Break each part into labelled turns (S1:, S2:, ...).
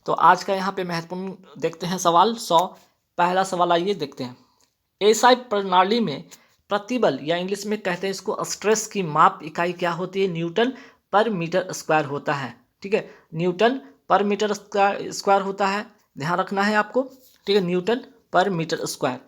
S1: तो आज का यहाँ पे महत्वपूर्ण देखते हैं सवाल 100। पहला सवाल आइए देखते हैं। एसआई प्रणाली में प्रतिबल या इंग्लिश में कहते हैं इसको स्ट्रेस की माप इकाई क्या होती है? न्यूटन पर मीटर स्क्वायर होता है। ठीक है, न्यूटन पर मीटर स्क्वायर होता है, ध्यान रखना है आपको। ठीक है, न्यूटन पर मीटर स्क्वायर।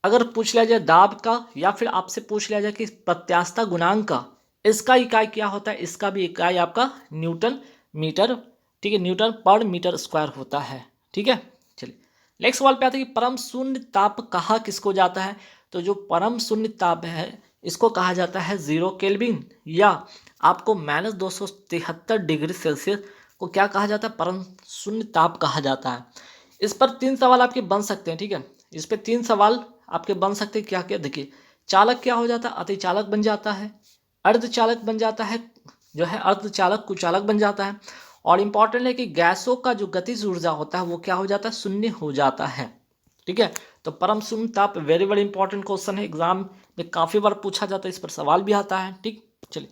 S1: अगर पूछ लिया जाए दाब का या फिर आपसे पूछ लिया जाए कि प्रत्यास्थता गुणांक का, इसका इकाई क्या होता है? इसका भी इकाई आपका न्यूटन मीटर, ठीक है, न्यूटन पर मीटर स्क्वायर होता है। ठीक है, चलिए नेक्स्ट सवाल पे आते हैं कि परम शून्य ताप कहा किसको जाता है? तो जो परम शून्य ताप है इसको कहा जाता है 0 केल्विन, या आपको -273 डिग्री सेल्सियस को क्या कहा जाता है? परम शून्य ताप कहा जाता है। इस पर 3 सवाल आपके बन सकते हैं। ठीक है, इस पे 3 सवाल आपके बन सकते हैं। क्या क्या देखिए, चालक क्या हो जाता है? अतिचालक बन जाता है, अर्धचालक बन जाता है, जो है अर्धचालक कुचालक बन जाता है, और इम्पॉर्टेंट है कि गैसों का जो गतिज ऊर्जा होता है वो क्या हो जाता है? शून्य हो जाता है। ठीक है, तो परम शून्य ताप वेरी वेरी इंपॉर्टेंट क्वेश्चन है, एग्जाम में काफ़ी बार पूछा जाता है, इस पर सवाल भी आता है। ठीक, चलिए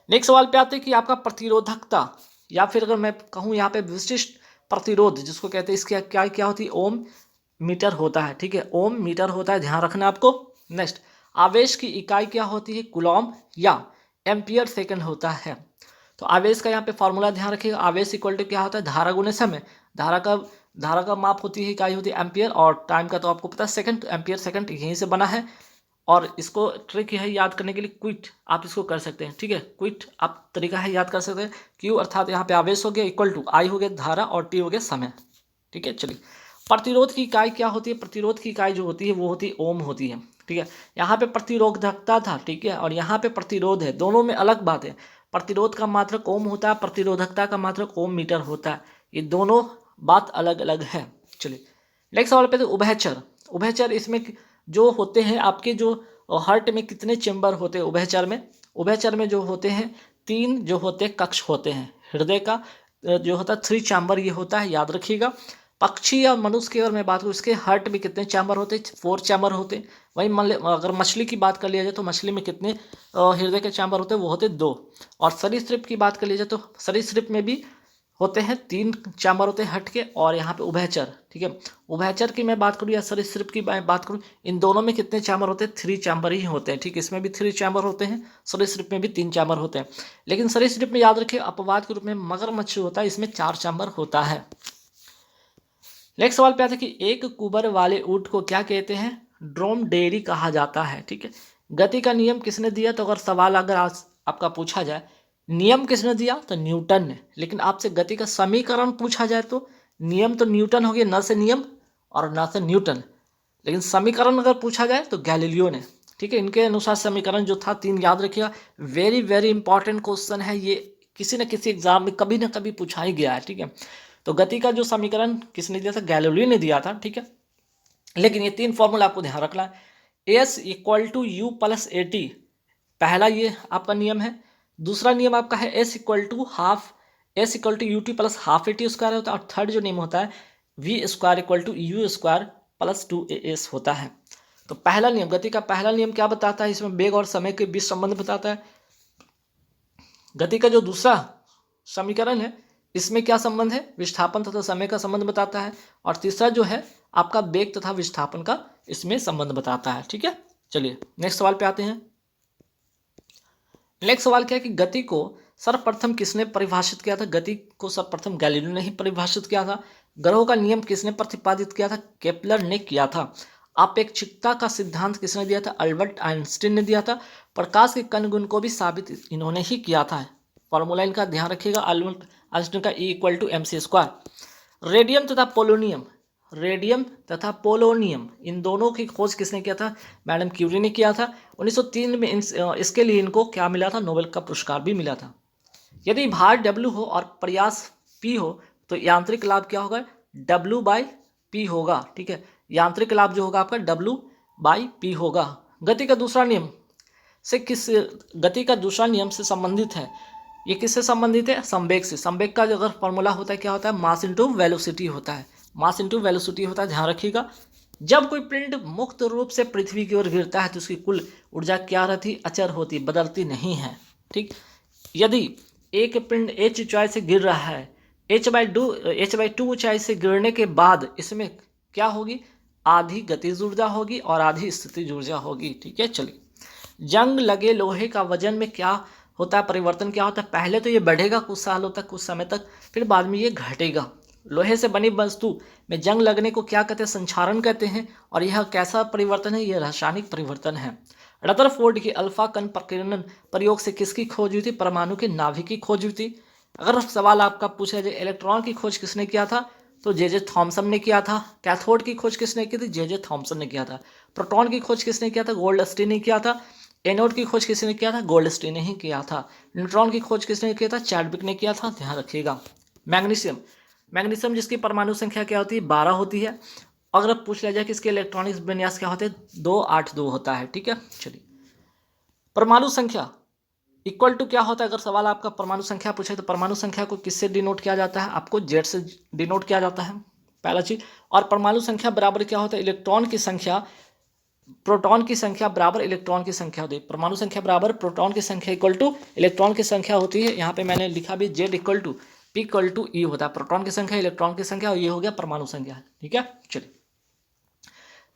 S1: नेक्स्ट सवाल पे आते हैं कि आपका प्रतिरोधकता, या फिर अगर मैं कहूँ यहाँ पे विशिष्ट प्रतिरोध जिसको कहते हैं, इसकी क्या क्या होती है? ओम मीटर होता है। ठीक है, ओम मीटर होता है, ध्यान रखना आपको। नेक्स्ट, आवेश की इकाई क्या होती है? कूलॉम या एम्पियर सेकंड होता है। तो आवेश का यहाँ पे फॉर्मूला ध्यान रखिएगा। आवेश इक्वल टू क्या होता है? धारा गुणे समय। धारा का माप होती है, इकाई होती है एम्पियर, और टाइम का तो आपको पता है सेकंड, एम्पियर सेकंड यहीं से बना है। और इसको ट्रिक है याद करने के लिए, क्विट आप इसको कर सकते हैं। ठीक है, क्विट आप तरीका है याद कर सकते हैं। क्यू अर्थात यहाँ पे आवेश हो गया, इक्वल टू आई हो गया धारा, और टी हो गया समय। ठीक है, चलिए प्रतिरोध की इकाई क्या होती है? प्रतिरोध की इकाई जो होती है वो होती है ओम होती है। ठीक है, यहाँ पे प्रतिरोधकता था, ठीक है, और यहाँ पे प्रतिरोध है, दोनों में अलग बात है। प्रतिरोध का मात्रक ओम होता है, प्रतिरोधकता का मात्रक ओम मीटर होता है, ये दोनों बात अलग अलग है। चलिए नेक्स्ट सवाल पे, तो उभयचर। उभयचर इसमें जो होते हैं आपके, जो हार्ट में कितने चेंबर होते हैं उभयचर में? उभयचर में जो होते हैं 3 जो होते हैं कक्ष होते हैं। हृदय का जो होता है 3 चैम्बर ये होता है, याद रखिएगा। पक्षी या मनुष्य की अगर मैं बात करूँ, इसके हार्ट में कितने चैम्बर होते हैं? 4 चैम्बर होते हैं। वहीं अगर मछली की बात कर लिया जाए तो मछली में कितने हृदय के चैम्बर होते हैं? वो होते 2। और सरीसृप की बात कर लिया जाए तो सरीसृप में भी होते हैं 3 चैम्बर होते हैं हट के। और यहाँ पे उभयचर, ठीक है, उभयचर की मैं बात करूँ या सरीसृप की मैं बात करूँ, इन दोनों में कितने चैम्बर होते हैं? 3 चैम्बर ही होते हैं। ठीक, इसमें भी 3 चैम्बर होते हैं, सरीसृप में भी 3 चैम्बर होते हैं। लेकिन सरीसृप में याद रखिए अपवाद के रूप में मगरमच्छ होता है, इसमें 4 चैम्बर होता है। नेक्स्ट सवाल पे आता है कि एक कुबर वाले ऊंट को क्या कहते हैं? ड्रोमडेरी कहा जाता है। ठीक है, गति का नियम किसने दिया? तो अगर सवाल अगर आज आपका पूछा जाए नियम किसने दिया, तो न्यूटन ने। लेकिन आपसे गति का समीकरण पूछा जाए तो नियम तो न्यूटन हो गया, न से नियम और न से न्यूटन। लेकिन समीकरण अगर पूछा जाए तो गैलीलियो ने। ठीक है, इनके अनुसार समीकरण जो था 3, याद रखिएगा। वेरी वेरी इंपॉर्टेंट क्वेश्चन है ये, किसी न किसी एग्जाम में कभी ना कभी पूछा ही गया है। ठीक है, तो गति का जो समीकरण किसने दिया था? गैलीलियो ने दिया था। ठीक है, लेकिन ये 3 फॉर्मूला आपको ध्यान रखना है। S equal to U plus A T, पहला ये आपका नियम है। दूसरा नियम आपका है S equal to U T plus half A T square होता है। और थर्ड जो नियम होता है V square equal to U square plus 2as होता है। तो पहला नियम, गति का पहला नियम क्या बताता है? इसमें वेग और समय के बीच संबंध बताता है। गति का जो दूसरा समीकरण है इसमें क्या संबंध है? विस्थापन तथा समय का संबंध बताता है। और तीसरा जो है आपका वेग तथा विस्थापन का इसमें संबंध बताता है। ठीक है, चलिए नेक्स्ट सवाल पे आते हैं। नेक्स्ट सवाल क्या है कि गति को सर्वप्रथम किसने परिभाषित किया था? गति को सर्वप्रथम गैलीलियो ने ही परिभाषित किया था। ग्रहों का नियम किसने प्रतिपादित किया था? केपलर ने किया था। अपेक्षिकता का सिद्धांत किसने दिया था? अल्बर्ट आइंस्टीन ने दिया था। प्रकाश के कण गुण को भी साबित इन्होंने ही किया था। फॉर्मूला इनका ध्यान रखिएगा, अल्बर्ट आइंस्टीन का E equal to MC square. Radium तथा पोलोनियम इन दोनों की खोज किसने किया था? मैडम क्यूरी ने किया था। 1903 में इसके लिए इनको क्या मिला था? नोबेल का पुरस्कार भी मिला था। यदि भार W हो और प्रयास P हो तो यांत्रिक लाभ क्या होगा? W/P होगा। ठीक है, यांत्रिक लाभ जो होगा आपका W/P होगा। गति का दूसरा नियम से संबंधित है। ये किससे संबंधित है? संवेग से। संवेग का अगर फॉर्मूला होता है क्या होता है? मास इंटू वेलोसिटी होता है। मास इंटू वेलोसिटी होता है, ध्यान रखिएगा। जब कोई पिंड मुक्त रूप से पृथ्वी की ओर गिरता है तो उसकी कुल ऊर्जा क्या रहती? अचर होती, बदलती नहीं है। ठीक, यदि एक पिंड h ऊंचाई से गिर रहा है h/2 ऊंचाई से गिरने के बाद इसमें क्या होगी, आधी गतिज ऊर्जा होगी और आधी स्थितिज ऊर्जा होगी। ठीक है, चलिए। जंग लगे लोहे का वजन में क्या होता है, परिवर्तन क्या होता है, पहले तो ये बढ़ेगा कुछ सालों तक, कुछ समय तक, फिर बाद में ये घटेगा। लोहे से बनी वस्तु में जंग लगने को क्या कहते हैं, संक्षारण कहते हैं। और यह कैसा परिवर्तन है, यह रासायनिक परिवर्तन है। रदरफोर्ड की अल्फा कण प्रकीर्णन प्रयोग से किसकी खोज हुई थी, परमाणु के नाभिक की खोज हुई थी। अगर सवाल आपका पूछा जाए इलेक्ट्रॉन की खोज किसने किया था, तो जे थॉमसन ने किया था। कैथोड की खोज किसने की थी, जे थॉमसन ने किया था। प्रोटॉन की खोज किसने किया था, गोल्डस्टीन ने किया था। एनोड की खोज किसने किया था, गोल्डस्टीन ने ही किया था। न्यूट्रॉन की खोज किसने किया था, चैडविक ने किया था, ध्यान रखिएगा। मैग्नीशियम, मैग्नीशियम जिसकी परमाणु संख्या क्या होती है, 12 होती है। अगर अब पूछ लिया जाए कि इसके इलेक्ट्रॉनिक विन्यास क्या होते हैं, 282 होता है। ठीक है, चलिए। परमाणु संख्या इक्वल टू क्या होता है, अगर सवाल आपका परमाणु संख्या पूछे तो परमाणु संख्या को किससे डिनोट किया जाता है, आपको जेड से डिनोट किया जाता है, पहला चीज। और परमाणु संख्या बराबर क्या होता है, इलेक्ट्रॉन की संख्या प्रोटॉन की संख्या बराबर इलेक्ट्रॉन की संख्या होती है। परमाणु संख्या बराबर प्रोटॉन की संख्या इक्वल टू इलेक्ट्रॉन की संख्या होती है। यहाँ पे मैंने लिखा भी Z equal to P equal to E होता है, प्रोटॉन की संख्या, इलेक्ट्रॉन की संख्या, और ये हो गया परमाणु संख्या। ठीक है, चलिए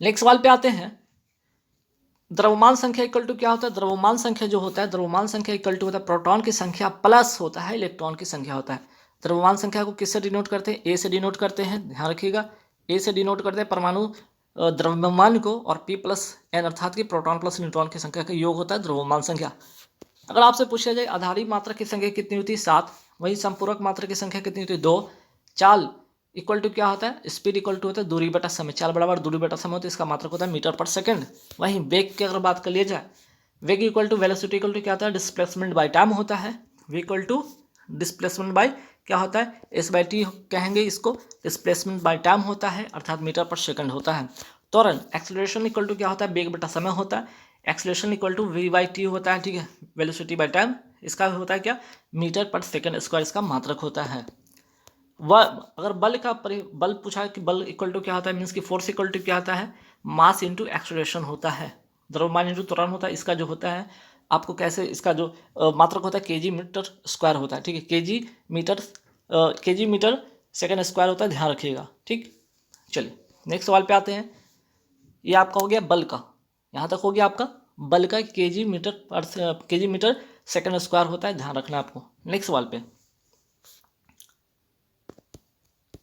S1: नेक्स्ट सवाल पे आते हैं। द्रव्यमान संख्या इक्वल टू क्या होता है, द्रव्यमान संख्या जो होता है, द्रव्यमान संख्या इक्वल टू होता है प्रोटॉन की संख्या प्लस होता है इलेक्ट्रॉन की संख्या होता है। द्रव्यमान संख्या को किससे डिनोट करते हैं, ए से डिनोट करते हैं, ध्यान रखिएगा। ए से डिनोट करते हैं परमाणु द्रव्यमान को, और P प्लस एन अर्थात कि प्रोटॉन प्लस न्यूट्रॉन की संख्या का योग होता है द्रव्यमान संख्या। अगर आपसे पूछा जाए आधारी मात्रा की संख्या कितनी होती है, 7। वही संपूरक मात्रा की संख्या कितनी होती है, 2। चाल इक्वल टू क्या होता है, स्पीड इक्वल टू होता है दूरी बटा समय। चाल बराबर दूरी बटा समय होता है, इसका मात्रक होता है मीटर पर सेकंड। वहीं वेग की अगर बात कर लिया जाए, वेग equal to velocity equal to क्या होता है, डिस्प्लेसमेंट बाय टाइम होता है। V equal to displacement by क्या होता है, S/T कहेंगे इसको, डिस्प्लेसमेंट बाय टाइम होता है, अर्थात मीटर पर सेकंड होता है। त्वरण एक्सेलरेशन इक्वल टू क्या होता है, वेग बटा समय होता है। एक्सेलरेशन इक्वल टू V/T होता है। ठीक है, वेलोसिटी बाय टाइम इसका होता है क्या, मीटर पर सेकंड स्क्वायर इसका मात्रक होता है। वह अगर बल पूछा कि बल इक्वल टू क्या होता है, मीन्स कि फोर्स इक्वल टू क्या होता है, मास इंटू एक्सेलरेशन होता है। द्रव्यमान इंटू त्वरण होता है। इसका जो होता है आपको कैसे, इसका जो मात्रक होता है केजी मीटर स्क्वायर होता है। ठीक है, केजी मीटर सेकंड स्क्वायर होता है, ध्यान रखिएगा। ठीक, चलिए नेक्स्ट सवाल पे आते हैं। ये आपका हो गया बल का, यहाँ तक हो गया आपका बल का, केजी मीटर सेकंड स्क्वायर होता है, ध्यान रखना आपको। नेक्स्ट सवाल पे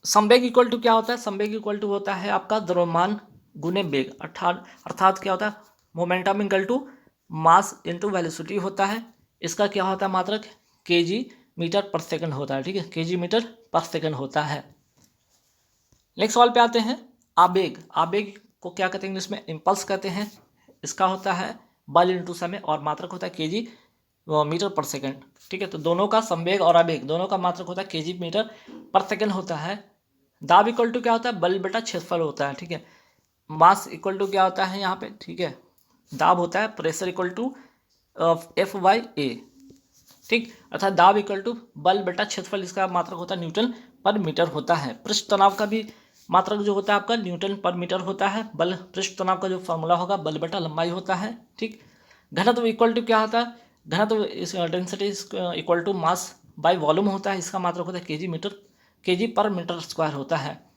S1: संवेग इक्वल टू क्या होता है, संवेग इक्वल टू होता है आपका द्रव्यमान गुने वेग, अर्थात क्या होता है, momentum equal to mass into velocity होता है। इसका क्या होता है मात्रक, केजी मीटर पर सेकंड होता है। ठीक है, केजी मीटर पर सेकंड होता है। नेक्स्ट सवाल पे आते हैं। आवेग, आवेग को क्या कहते हैं इंग्लिश में, इम्पल्स कहते हैं। इसका होता है बल इंटू समय, और मात्रक होता है केजी मीटर पर सेकंड। ठीक है, तो दोनों का संवेग और आवेग दोनों का मात्रक होता है केजी मीटर पर सेकंड होता है। दाब इक्वल टू क्या होता है, बल बटा क्षेत्रफल होता है। ठीक है, मास इक्वल टू क्या होता है यहाँ पे, ठीक है, दाब होता है प्रेशर इक्वल टू F/A। ठीक, अर्थात दाब इक्वल टू बल बटा क्षेत्रफल, इसका मात्रक होता है न्यूटन पर मीटर होता है। पृष्ठ तनाव का भी मात्रक जो होता है आपका न्यूटन पर मीटर होता है। बल पृष्ठ तनाव का जो फॉर्मूला होगा बल बटा लंबाई होता है। ठीक, घनत्व इक्वल टू क्या होता है, घनत्व density equal to mass by volume होता है। इसका मात्रक होता है केजी पर मीटर स्क्वायर होता है।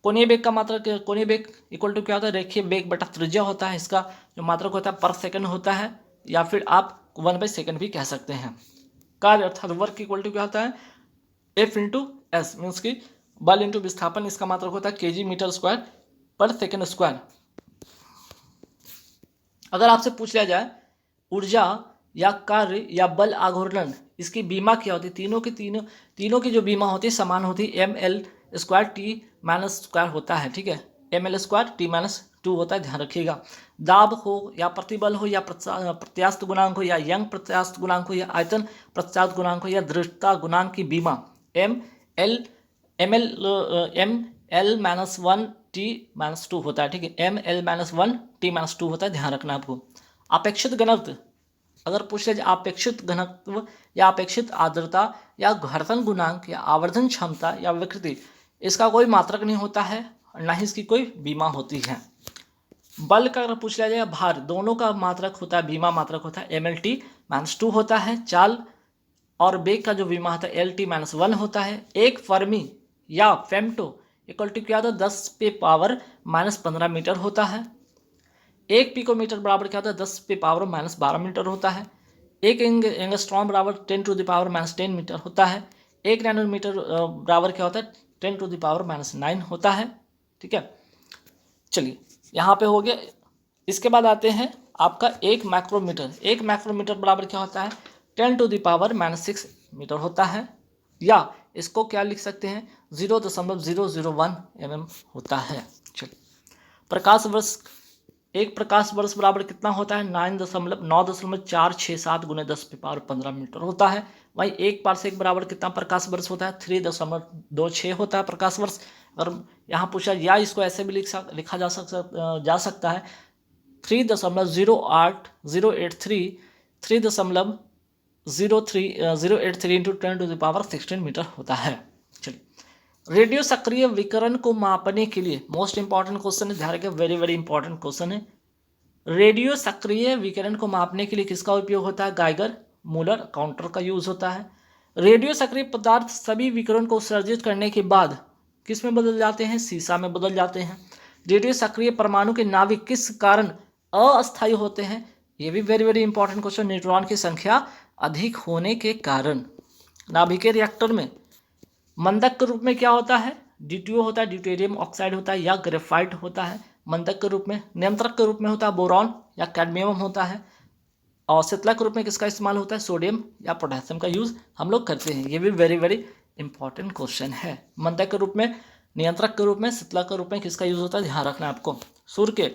S1: कोणीय वेग का मात्रक, कोणीय वेग इक्वल टू क्या होता है, रेखीय वेग बटा त्रिज्या होता है। इसका जो मात्रक होता है पर सेकंड होता है, या फिर आप 1/सेकंड भी कह सकते हैं। कार्य अर्थात वर्क इक्वल टू क्या होता है, F इंटू एस, मीन्स की बल इंटू विस्थापन, इसका मात्रक होता है केजी मीटर स्क्वायर पर सेकंड स्क्वायर। अगर आपसे पूछ लिया जाए ऊर्जा या कार्य या बल आघूर्ण, इसकी बीमा क्या होती है, तीनों की जो बीमा होती है समान होती है, ml² T- होता है। ठीक है, ml² T-2 होता है, ध्यान रखिएगा। दाब हो या प्रतिबल हो या प्रत्यास्थ गुणांक हो या यंग प्रत्यास्थ गुणांक हो या आयतन प्रत्यास्थ गुणांक हो या दृढ़ता गुणांक की बीमा ml-1 T-2 होता है। ठीक है, ml-1 T-2 होता है, ध्यान रखना आपको। अपेक्षित घनत्व, अगर पूछ ले अपेक्षित घनत्व या अपेक्षित आर्द्रता या घर्षण गुणांक या आवर्धन क्षमता या विकृति, इसका कोई मात्रक नहीं होता है, ना ही इसकी कोई बीमा होती है। बल का अगर पूछ लिया जाए भार, दोनों का मात्रक होता है, बीमा मात्रक होता है mlt-2 होता है। चाल और वेग का जो विमा होता है LT-1 होता है। एक फर्मी या फेम्टो इक्वल टू क्या होता है 10 पे पावर -15 मीटर होता है। एक पिकोमीटर बराबर क्या होता है 10 पे पावर -12 मीटर होता है। एक एंगस्ट्रॉम बराबर 10 टू द पावर -10 मीटर होता है। एक नैनोमीटर बराबर क्या होता है 10 टू द पावर -9 होता है। ठीक है, चलिए यहाँ पे हो गया। इसके बाद आते हैं आपका एक माइक्रोमीटर। एक माइक्रोमीटर बराबर क्या होता है 10 टू द पावर -6 मीटर होता है, या इसको क्या लिख सकते हैं 0.001 mm होता है। चलिए, प्रकाश वर्ष। एक प्रकाश वर्ष बराबर कितना होता है 9.467 गुने 10 पे पावर 15 मीटर होता है। वहीं एक पारसेक बराबर कितना प्रकाश वर्ष होता है 3.26 होता है प्रकाश वर्ष। अगर यहाँ पूछा, या इसको ऐसे भी लिखा जा सकता है 3.083 into 10 to the power 16 metre होता है। चलिए, रेडियो सक्रिय विकिरण को मापने के लिए मोस्ट इंपॉर्टेंट क्वेश्चन है, ध्यान रखिए, वेरी वेरी इंपॉर्टेंट क्वेश्चन है। रेडियो सक्रिय विकिरण को मापने के लिए किसका उपयोग होता है गाइगर मूलर काउंटर का यूज होता है। रेडियो सक्रिय पदार्थ सभी विकिरण को उत्सर्जित करने के बाद किस में बदल जाते हैं सीसा में बदल जाते हैं। रेडियो सक्रिय परमाणु के नाभिक किस कारण अस्थायी होते हैं, ये भी very very important question. Neutron की संख्या अधिक होने के कारण। नाभिकीय रिएक्टर में मंदक के रूप में क्या होता है ड्यूटियो होता है, ड्यूटेरियम ऑक्साइड होता है या ग्रेफाइट होता है मंदक के रूप में। नियंत्रक के रूप में होता है बोरॉन या कैडमियम होता है। और शीतलक के रूप में किसका इस्तेमाल होता है सोडियम या पोटेशियम का यूज हम लोग करते हैं। ये भी वेरी वेरी इंपॉर्टेंट क्वेश्चन है। मंदक के रूप में, नियंत्रक के रूप में, शीतलक के रूप में किसका यूज होता है ध्यान रखना आपको। सूर्य के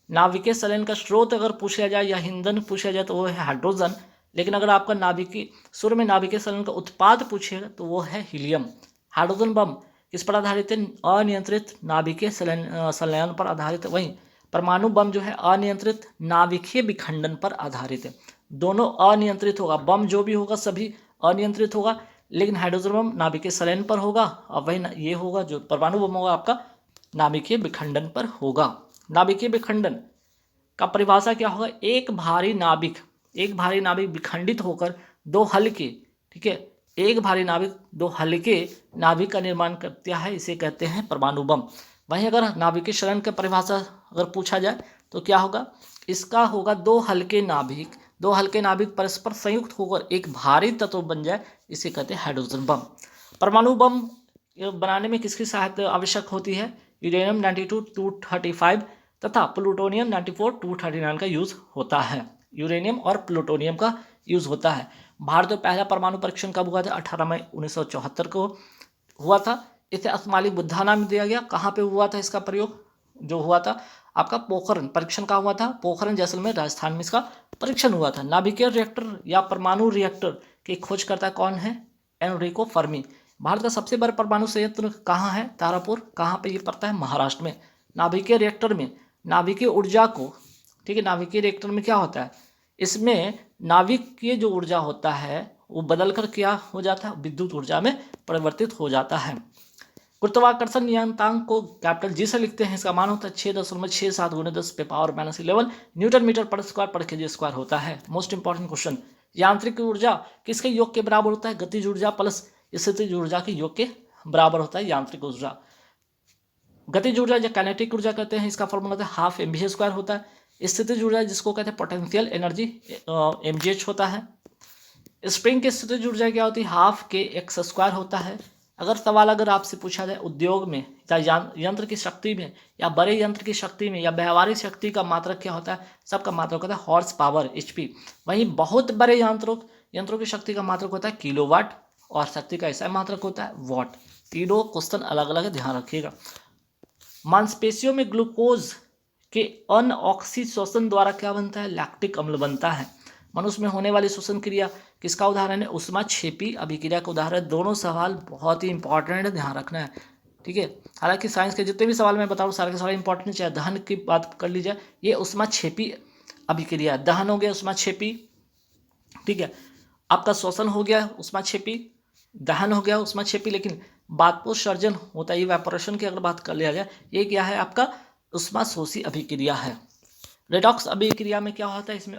S1: नाभिकीय संलयन का स्रोत अगर पूछा जाए या ईंधन पूछा जाए तो वो है हाइड्रोजन। लेकिन अगर आपका नाभिकीय सूर्य में नाभिकीय संलयन का उत्पाद पूछेगा तो वो है हीलियम। हाइड्रोजन बम किस पर आधारित है अनियंत्रित नाभिकीय संलयन पर आधारित है। वहीं परमाणु बम जो है अनियंत्रित नाभिकीय विखंडन पर आधारित है। दोनों अनियंत्रित होगा, बम जो भी होगा सभी अनियंत्रित होगा, लेकिन हाइड्रोजन बम नाभिकीय संलयन पर होगा और वही ये होगा जो परमाणु बम होगा आपका नाभिकीय विखंडन पर होगा। नाभिकीय विखंडन का परिभाषा क्या होगा एक भारी नाभिक विखंडित होकर दो हल्के, ठीक है, एक भारी नाभिक दो हल्के नाभिक का निर्माण करता है, इसे कहते हैं परमाणु बम। वहीं अगर नाभिकीय संलयन की परिभाषा अगर पूछा जाए तो क्या होगा इसका होगा दो हल्के नाभिक परस्पर संयुक्त होकर एक भारी तत्व बन जाए, इसे कहते हैं हाइड्रोजन बम। परमाणु बम बनाने में किसकी सहायता आवश्यक होती है यूरेनियम 92-235 तथा प्लूटोनियम 94-239 का यूज होता है। यूरेनियम और प्लूटोनियम का यूज होता है। भारत में पहला परमाणु परीक्षण कब हुआ था 18 मई 1974 को हुआ था। इसे अस्मालिक बुद्धा नाम दिया गया। कहाँ पे हुआ था इसका प्रयोग जो हुआ था आपका पोखरण परीक्षण का हुआ था, पोखरण जैसलमेर राजस्थान में इसका परीक्षण हुआ था। नाभिकीय रिएक्टर या परमाणु रिएक्टर की खोजकर्ता कौन है एनरिको फर्मी। भारत का सबसे बड़ा परमाणु संयंत्र कहाँ है तारापुर, कहाँ पे ये पड़ता है महाराष्ट्र में। नाभिकीय रिएक्टर में नाभिकीय ऊर्जा को, ठीक है, नाभिकीय रिएक्टर में क्या होता है इसमें नाभिकीय जो ऊर्जा होता है वो बदलकर क्या हो जाता है विद्युत ऊर्जा में परिवर्तित हो जाता है। गुरुत्वाकर्षण नियतांक को कैपिटल जी से लिखते हैं। इसका मान होता है 6.67 गुने 10 पे पावर -11 न्यूटन मीटर पर स्क्वायर पर केजी स्क्वायर होता है। मोस्ट इंपॉर्टेंट क्वेश्चन, यांत्रिक ऊर्जा किसके योग के बराबर होता है गतिज ऊर्जा प्लस स्थितिज ऊर्जा के योग के बराबर होता है यांत्रिक ऊर्जा। गतिज ऊर्जा या काइनेटिक ऊर्जा कहते हैं, इसका फॉर्मूला होता है हाफ mv² होता है। स्थितिज ऊर्जा जिसको कहते हैं पोटेंशियल एनर्जी mgh होता है। स्प्रिंग की स्थितिज ऊर्जा क्या होती है हाफ kx² होता है। अगर सवाल अगर आपसे पूछा जाए उद्योग में या यंत्र की शक्ति में या बड़े यंत्र की शक्ति में या व्यवहारिक शक्ति का मात्रक क्या होता है, सबका मात्रक होता है हॉर्स पावर HP। वहीं बहुत बड़े यंत्रों की शक्ति का मात्रक होता है किलोवाट और शक्ति का ऐसा मात्रक होता है वाट। तीनों क्वेश्चन अलग अलग है, ध्यान रखिएगा। मांसपेशियों में ग्लूकोज के अनऑक्सीशोषण द्वारा क्या बनता है लैक्टिक अम्ल बनता है। मनुष्य में होने वाली श्वसन क्रिया किसका उदाहरण है उष्माक्षेपी अभिक्रिया का उदाहरण। दोनों सवाल बहुत ही इंपॉर्टेंट है, ध्यान रखना है, ठीक है। हालांकि साइंस के जितने भी सवाल मैं बता रहा हूँ सारे के सारे इंपॉर्टेंट, चाहे दहन की बात कर लीजिए, ये उष्माक्षेपी अभिक्रिया, दहन हो गया उष्माक्षेपी, ठीक है, आपका श्वसन हो गया उष्माक्षेपी, दहन हो गया उष्माक्षेपी, लेकिन बाष्पोत्सर्जन होता है इवेपोरेशन की अगर बात कर लिया जाए, ये क्या है आपका उष्माशोषी अभिक्रिया है। रेडॉक्स अभिक्रिया में क्या होता है इसमें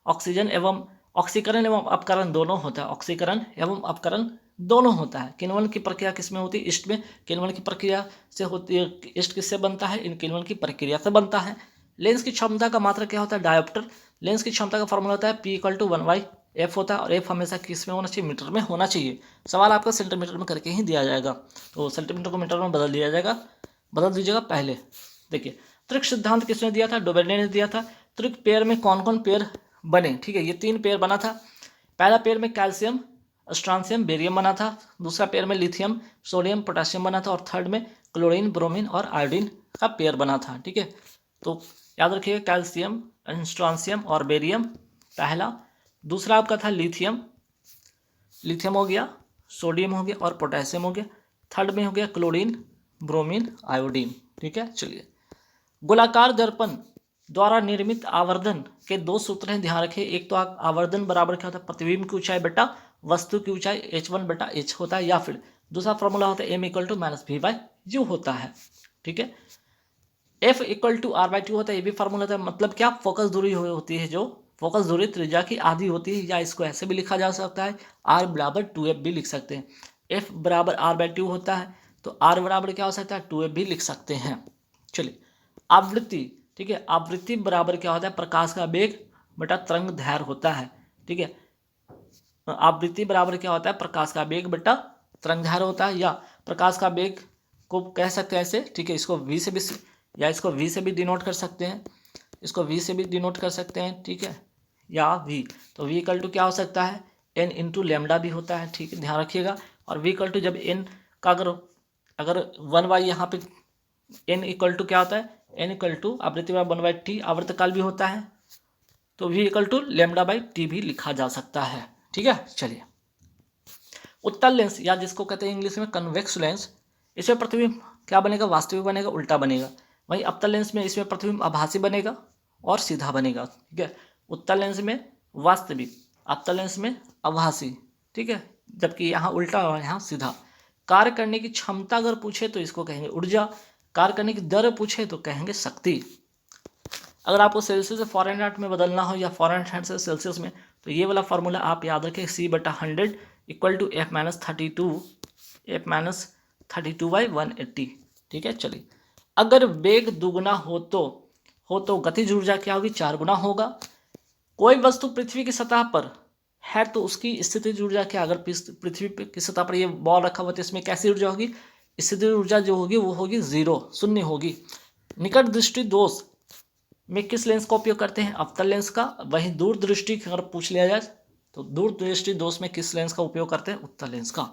S1: ऑक्सीजन एवं ऑक्सीकरण एवं अपकरण दोनों होता है, ऑक्सीकरण एवं अपकरण दोनों होता है। किण्वन की प्रक्रिया किसमें होती है? ईस्ट में। किण्वन की प्रक्रिया से होती है, ईस्ट किससे बनता है? इन किण्वन की प्रक्रिया से बनता है। लेंस की क्षमता का मात्रक क्या होता है? डायोप्टर। लेंस की क्षमता का फॉर्मूला होता है P=1/f होता है, और f हमेशा किस में होना चाहिए? मीटर में होना चाहिए। सवाल आपका सेंटीमीटर में करके ही दिया जाएगा, तो सेंटीमीटर को मीटर में बदल दिया जाएगा, बदल दीजिएगा पहले। देखिए त्रिक सिद्धांत किसने दिया था? डोबेर्ने ने दिया था। त्रिक पेयर में कौन कौन पेयर बने? ठीक है, ये 3 पेयर बना था। पहला पेयर में कैल्शियम स्ट्रांसियम बेरियम बना था, दूसरा पेयर में लिथियम सोडियम पोटेशियम बना था, और थर्ड में क्लोरीन ब्रोमीन और आयोडीन का पेयर बना था। ठीक है, तो याद रखिएगा कैल्शियम स्ट्रांसियम और बेरियम पहला, दूसरा आपका था लिथियम, लिथियम हो गया, सोडियम हो गया और पोटेशियम हो गया, थर्ड में हो गया क्लोरीन ब्रोमीन आयोडीन। ठीक है, चलिए गोलाकार दर्पण द्वारा निर्मित आवर्धन के 2 सूत्र हैं, ध्यान रखिए। एक तो आवर्धन बराबर क्या होता है? प्रतिबिंब की ऊंचाई बटा वस्तु की ऊंचाई h1/h होता है, या फिर दूसरा फॉर्मूला होता है m=-v/u होता है। ठीक है, F=r/2 होता है, ये भी फार्मूला होता है। मतलब क्या? फोकस दूरी होती है, जो फोकस दूरी त्रिज्या की आधी होती है, या इसको ऐसे भी लिखा जा सकता है r=2f भी लिख सकते हैं। F=r/2 होता है, तो r बराबर क्या हो सकता है? 2f भी लिख सकते हैं। चलिए आवृत्ति, ठीक है, आवृत्ति बराबर क्या होता है? प्रकाश का वेग बटा तरंग दैर्घ्य होता है। ठीक है, आवृत्ति बराबर क्या होता है? प्रकाश का वेग बटा तरंग दैर्घ्य होता है, या प्रकाश का वेग को कह सकते हैं ऐसे। ठीक है, इसको v से भी, या इसको v से भी डिनोट कर सकते हैं, इसको v से भी डिनोट कर सकते हैं। ठीक है, या v, तो v क्या हो सकता है? n इंटू लेमडा भी होता है। ठीक है, ध्यान रखिएगा। और v जब n का अगर 1/, यहाँ पे n क्या होता है? n आवृत्ति बराबर 1/t, आवर्तकाल भी होता है, तो v λ/t भी लिखा जा सकता है। ठीक है, चलिए उत्तल लेंस, या जिसको कहते हैं इंग्लिश में कन्वेक्स लेंस, इसमें प्रतिबिंब क्या बनेगा? वास्तविक बनेगा, उल्टा बनेगा। वहीं अवतल लेंस में इसमें प्रतिबिंब आभासी बनेगा और सीधा बनेगा। ठीक है, उत्तल लेंस में वास्तविक, अवतल लेंस में आभासी। ठीक है, जबकि यहाँ उल्टा और यहाँ सीधा। कार्य करने की क्षमता अगर पूछे तो इसको कहेंगे ऊर्जा, कार्य करने की दर पूछे तो कहेंगे शक्ति। अगर आपको सेल्सियस से फॉरेनहाइट में बदलना हो या फॉरेनहाइट से सेल्सियस में, तो ये वाला फॉर्मूला आप याद रखें, C/100 = F-32/180। ठीक है, चलिए अगर वेग दुगना हो तो गतिज ऊर्जा क्या होगी? 4 गुना होगा। कोई वस्तु पृथ्वी की सतह पर है तो उसकी स्थितिज ऊर्जा क्या? अगर पृथ्वी की सतह पर ये बॉल रखा हुआ तो इसमें कैसी ऊर्जा होगी? स्थितिज ऊर्जा जो होगी वो होगी 0, शून्य होगी। निकट दृष्टि दोष में किस लेंस का उपयोग करते हैं? अवतल लेंस का। वहीं दूरदृष्टि अगर पूछ लिया जाए तो दूरदृष्टि दोष में किस लेंस का उपयोग करते हैं? उत्तल लेंस का।